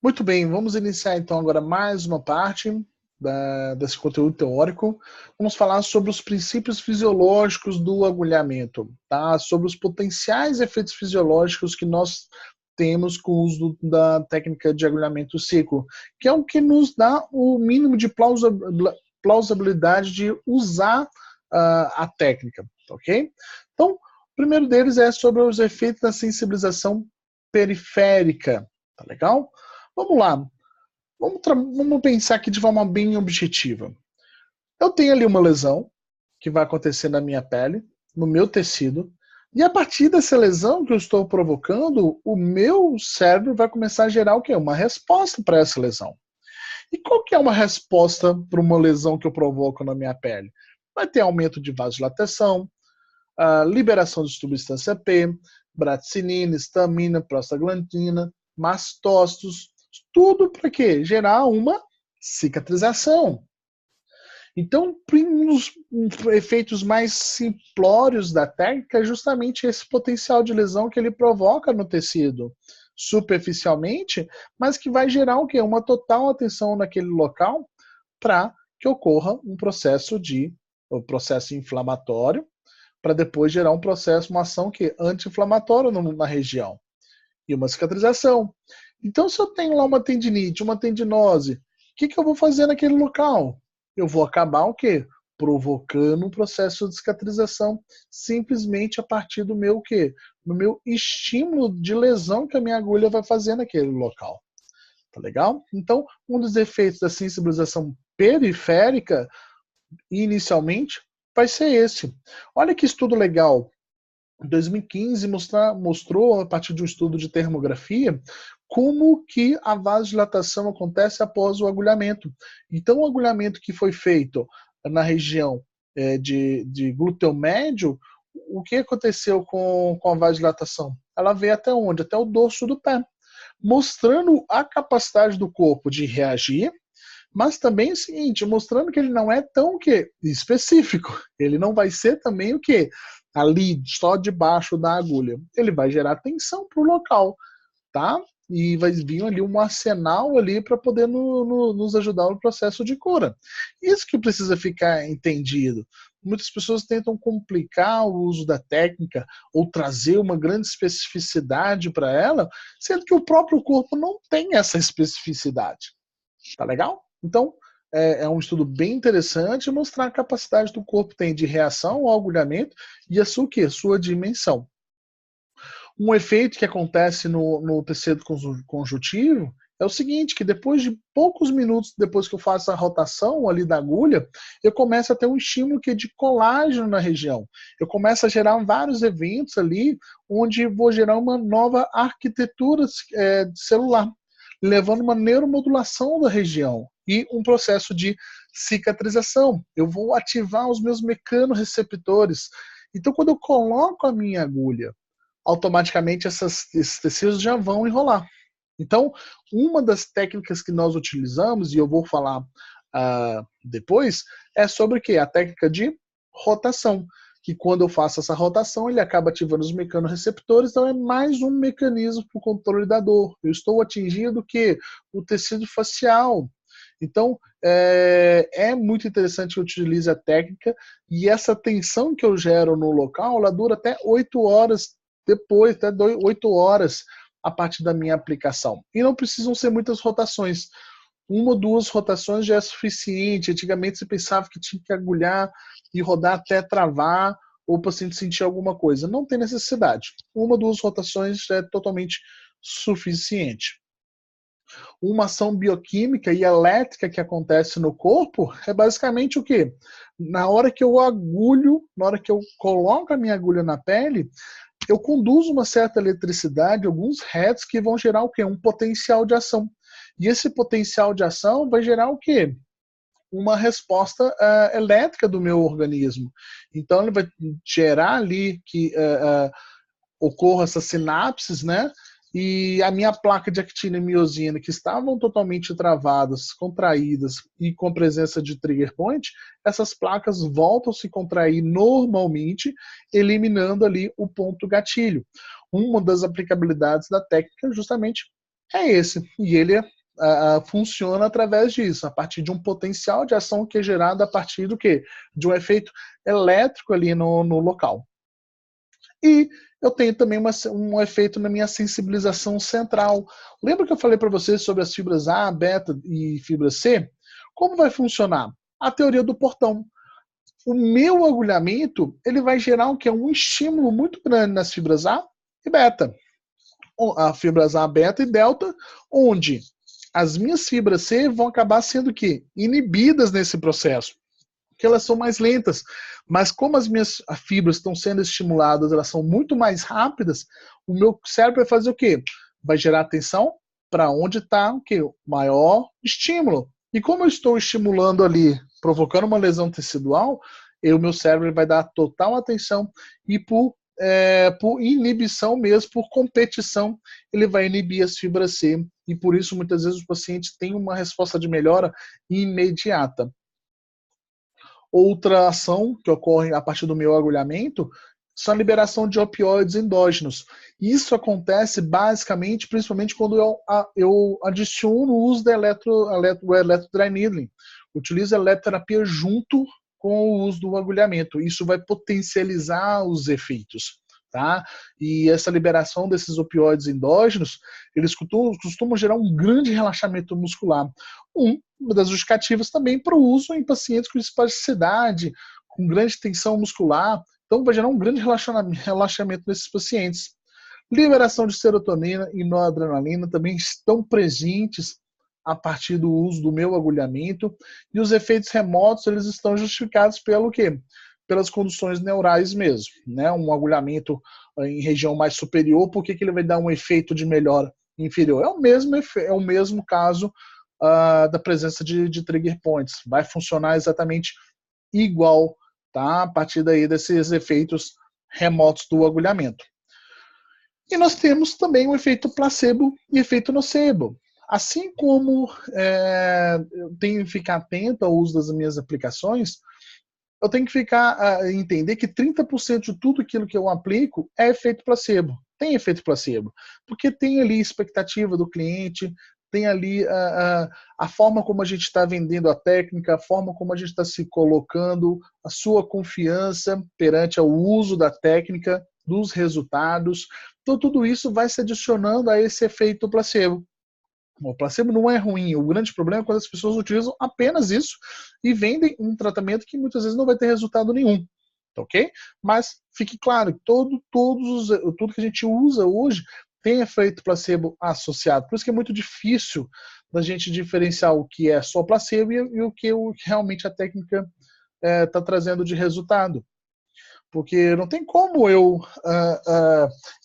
Muito bem, vamos iniciar então agora mais uma parte desse conteúdo teórico. Vamos falar sobre os princípios fisiológicos do agulhamento, tá? Sobre os potenciais efeitos fisiológicos que nós temos com o uso da técnica de agulhamento ciclo, que é o que nos dá o mínimo de plausibilidade de usar a técnica, ok? Então, o primeiro deles é sobre os efeitos da sensibilização periférica, tá legal? Vamos lá, vamos pensar aqui de forma bem objetiva. Eu tenho ali uma lesão que vai acontecer na minha pele, no meu tecido, e a partir dessa lesão que eu estou provocando, o meu cérebro vai começar a gerar o quê? Uma resposta para essa lesão. E qual que é uma resposta para uma lesão que eu provoco na minha pele? Vai ter aumento de vasodilatação, liberação de substância P, braticinina, histamina, prostaglandina, mastócitos, tudo para quê? Gerar uma cicatrização. Então, um dos efeitos mais simplórios da técnica é justamente esse potencial de lesão que ele provoca no tecido superficialmente, mas que vai gerar o quê? Uma total atenção naquele local para que ocorra um processo inflamatório, para depois gerar um processo, uma ação que anti-inflamatória na região e uma cicatrização. Então, se eu tenho lá uma tendinite, uma tendinose, o que eu vou fazer naquele local? Eu vou acabar o quê? Provocando um processo de cicatrização simplesmente a partir do meu quê? Do meu estímulo de lesão que a minha agulha vai fazer naquele local. Tá legal? Então, um dos efeitos da sensibilização periférica, inicialmente, vai ser esse. Olha que estudo legal. Em 2015 mostrou, a partir de um estudo de termografia, como que a vasodilatação acontece após o agulhamento. Então, o agulhamento que foi feito na região de glúteo médio, o que aconteceu com a vasodilatação? Ela veio até onde? Até o dorso do pé, mostrando a capacidade do corpo de reagir, mas também o seguinte, mostrando que ele não é tão específico. Ele não vai ser também o quê? Ali, só debaixo da agulha. Ele vai gerar tensão para o local, tá? E vai vir ali um arsenal ali para poder nos ajudar no processo de cura. Isso que precisa ficar entendido. Muitas pessoas tentam complicar o uso da técnica ou trazer uma grande especificidade para ela, sendo que o próprio corpo não tem essa especificidade. Tá legal? Então, é um estudo bem interessante mostrar a capacidade do corpo tem de reação ao agulhamento e a sua dimensão. Um efeito que acontece no tecido conjuntivo é o seguinte, que depois de poucos minutos depois que eu faço a rotação ali da agulha, eu começo a ter um estímulo de colágeno na região. Eu começo a gerar vários eventos ali, onde vou gerar uma nova arquitetura celular, levando uma neuromodulação da região e um processo de cicatrização. Eu vou ativar os meus mecanorreceptores. Então, quando eu coloco a minha agulha, automaticamente esses tecidos já vão enrolar. Então, uma das técnicas que nós utilizamos, e eu vou falar depois, é sobre o quê? A técnica de rotação, que quando eu faço essa rotação, ele acaba ativando os mecanorreceptores, então é mais um mecanismo para o controle da dor. Eu estou atingindo o tecido facial. Então, é muito interessante que eu utilize a técnica, e essa tensão que eu gero no local, ela dura até 8 horas depois, até 8 horas a partir da minha aplicação. E não precisam ser muitas rotações. 1 ou 2 rotações já é suficiente. Antigamente você pensava que tinha que agulhar e rodar até travar ou o paciente sentir alguma coisa. Não tem necessidade. 1 ou 2 rotações já é totalmente suficiente. Uma ação bioquímica e elétrica que acontece no corpo é basicamente o quê? Na hora que eu agulho, na hora que eu coloco a minha agulha na pele, eu conduzo uma certa eletricidade, alguns hertz, que vão gerar o quê? Um potencial de ação. E esse potencial de ação vai gerar o quê? Uma resposta elétrica do meu organismo. Então, ele vai gerar ali que ocorra essas sinapses, né? E a minha placa de actina e miosina, que estavam totalmente travadas, contraídas e com presença de trigger point, essas placas voltam a se contrair normalmente, eliminando ali o ponto gatilho. Uma das aplicabilidades da técnica justamente é esse, e ele é funciona através disso, a partir de um potencial de ação que é gerado a partir do quê? De um efeito elétrico ali no local. E eu tenho também um efeito na minha sensibilização central. Lembra que eu falei para vocês sobre as fibras A, beta e fibra C? Como vai funcionar? A teoria do portão. O meu agulhamento ele vai gerar o que? Um estímulo muito grande nas fibras A e beta. As fibras A, beta e delta, onde as minhas fibras C vão acabar sendo o quê? Inibidas nesse processo, porque elas são mais lentas. Mas como as minhas fibras estão sendo estimuladas, elas são muito mais rápidas, o meu cérebro vai fazer o quê? Vai gerar atenção para onde está o quê? O maior estímulo. E como eu estou estimulando ali, provocando uma lesão tecidual, o meu cérebro vai dar total atenção e por inibição mesmo, por competição, ele vai inibir as fibras C. E por isso, muitas vezes, os pacientes têm uma resposta de melhora imediata. Outra ação que ocorre a partir do meu agulhamento são a liberação de opioides endógenos. Isso acontece basicamente, principalmente quando eu adiciono o uso da eletrodry needling. Utilizo a eletroterapia junto com o uso do agulhamento. Isso vai potencializar os efeitos. Tá? E essa liberação desses opioides endógenos, eles costumam gerar um grande relaxamento muscular. Uma das justificativas também para o uso em pacientes com espasticidade, com grande tensão muscular. Então vai gerar um grande relaxamento nesses pacientes. Liberação de serotonina e noradrenalina também estão presentes a partir do uso do meu agulhamento. E os efeitos remotos, eles estão justificados pelo quê? Pelas conduções neurais mesmo, né? Um agulhamento em região mais superior, por que ele vai dar um efeito de melhora inferior? É o mesmo caso da presença de trigger points. Vai funcionar exatamente igual, tá? A partir daí desses efeitos remotos do agulhamento. E nós temos também o efeito placebo e efeito nocebo. Assim como eu tenho que ficar atento ao uso das minhas aplicações, eu tenho que entender que 30% de tudo aquilo que eu aplico é efeito placebo. Tem efeito placebo. Porque tem ali a expectativa do cliente, tem ali a forma como a gente está vendendo a técnica, a forma como a gente está se colocando, a sua confiança perante o uso da técnica, dos resultados. Então, tudo isso vai se adicionando a esse efeito placebo. O placebo não é ruim. O grande problema é quando as pessoas utilizam apenas isso e vendem um tratamento que muitas vezes não vai ter resultado nenhum. Ok? Mas fique claro que tudo que a gente usa hoje tem efeito placebo associado. Por isso que é muito difícil da gente diferenciar o que é só placebo e o que realmente a técnica está trazendo de resultado. Porque não tem como eu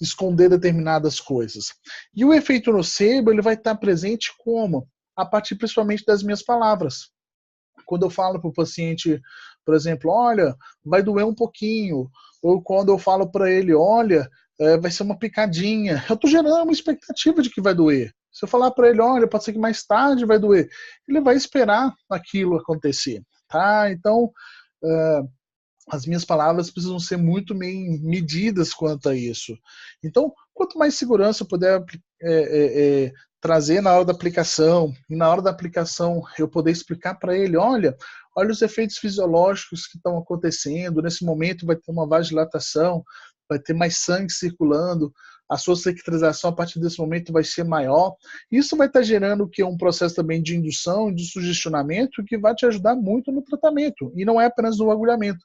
esconder determinadas coisas. E o efeito nocebo ele vai estar presente como? A partir principalmente das minhas palavras. Quando eu falo para o paciente, por exemplo, olha, vai doer um pouquinho, ou quando eu falo para ele, olha, vai ser uma picadinha, eu estou gerando uma expectativa de que vai doer. Se eu falar para ele, olha, pode ser que mais tarde vai doer, ele vai esperar aquilo acontecer, tá? Então, as minhas palavras precisam ser muito bem medidas quanto a isso. Então, quanto mais segurança eu puder trazer na hora da aplicação, e na hora da aplicação eu poder explicar para ele, olha os efeitos fisiológicos que estão acontecendo, nesse momento vai ter uma vasodilatação, vai ter mais sangue circulando, a sua cicatrização a partir desse momento vai ser maior. Isso vai estar gerando que um processo também de indução, de sugestionamento, que vai te ajudar muito no tratamento, e não é apenas no agulhamento.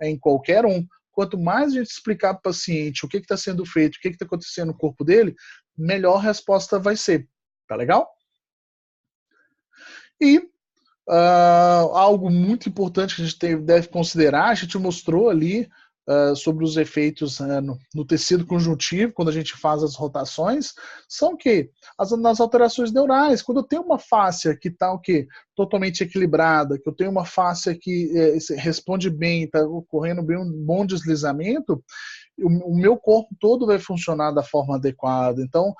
Em qualquer um. Quanto mais a gente explicar para o paciente o que está sendo feito, o que está acontecendo no corpo dele, melhor a resposta vai ser. Tá legal? E algo muito importante que a gente deve considerar, a gente mostrou ali sobre os efeitos no tecido conjuntivo, quando a gente faz as rotações, são que nas alterações neurais, quando eu tenho uma fáscia que está totalmente equilibrada, que eu tenho uma fáscia que responde bem, está ocorrendo bem um bom deslizamento, o meu corpo todo vai funcionar da forma adequada. Então,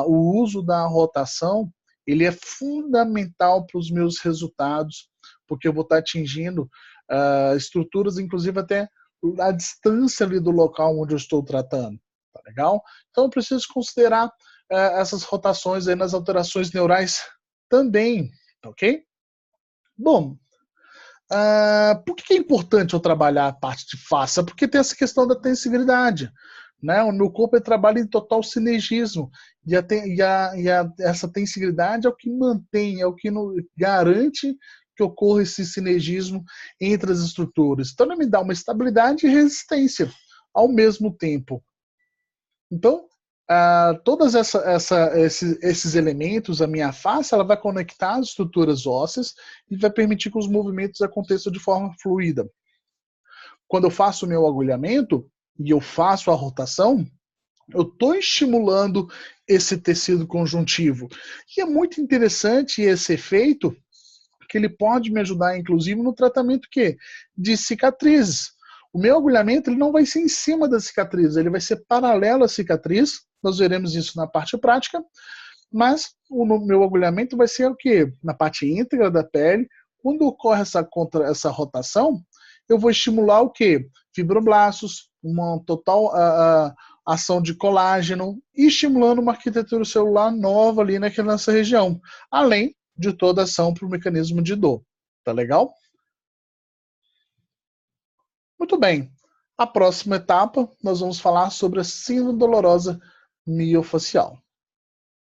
o uso da rotação ele é fundamental para os meus resultados, porque eu vou estar atingindo estruturas, inclusive até a distância ali do local onde eu estou tratando. Tá legal? Então eu preciso considerar essas rotações aí nas alterações neurais também, tá ok? Bom, por que é importante eu trabalhar a parte de face? Porque tem essa questão da tensibilidade. Né? O meu corpo trabalha em total sinergismo. Essa tensibilidade é o que mantém, é o que garante que ocorra esse sinergismo entre as estruturas. Então, ele me dá uma estabilidade e resistência ao mesmo tempo. Então, todos esses elementos, a minha face, ela vai conectar as estruturas ósseas e vai permitir que os movimentos aconteçam de forma fluida. Quando eu faço o meu agulhamento e eu faço a rotação, eu estou estimulando esse tecido conjuntivo. E é muito interessante esse efeito, que ele pode me ajudar, inclusive, no tratamento de cicatrizes. O meu agulhamento ele não vai ser em cima da cicatriz, ele vai ser paralelo à cicatriz. Nós veremos isso na parte prática, mas o meu agulhamento vai ser o quê? Na parte íntegra da pele. Quando ocorre essa rotação, eu vou estimular o quê? Fibroblastos, uma total ação de colágeno e estimulando uma arquitetura celular nova ali nessa região, além de toda a ação para o mecanismo de dor. Tá legal? Muito bem. A próxima etapa, nós vamos falar sobre a síndrome dolorosa miofacial.